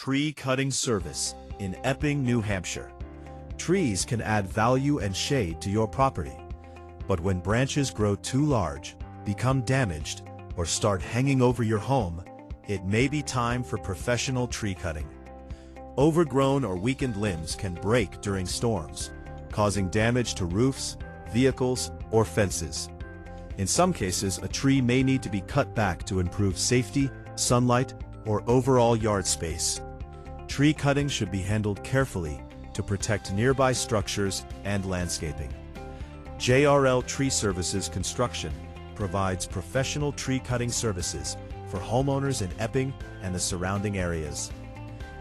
Tree cutting service in Epping, New Hampshire. Trees can add value and shade to your property, but when branches grow too large, become damaged, or start hanging over your home, it may be time for professional tree cutting. Overgrown or weakened limbs can break during storms, causing damage to roofs, vehicles, or fences. In some cases, a tree may need to be cut back to improve safety, sunlight, or overall yard space. Tree cutting should be handled carefully to protect nearby structures and landscaping. JRL Tree Services Construction provides professional tree cutting services for homeowners in Epping and the surrounding areas.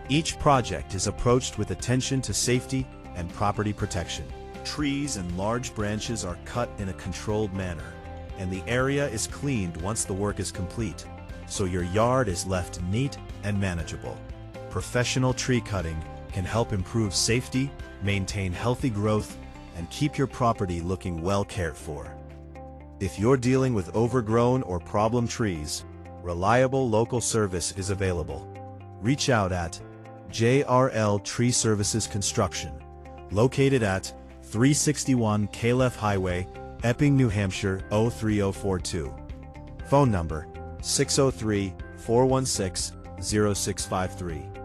Each project is approached with attention to safety and property protection. Trees and large branches are cut in a controlled manner, and the area is cleaned once the work is complete, so your yard is left neat and manageable. Professional tree cutting can help improve safety, maintain healthy growth, and keep your property looking well cared for. If you're dealing with overgrown or problem trees, reliable local service is available. Reach out at JRL Tree Services Construction, located at 361 Calef Highway, Epping, New Hampshire 03042. Phone number 603-416-0653.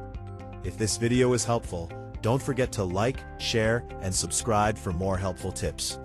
If this video is helpful, don't forget to like, share, and subscribe for more helpful tips.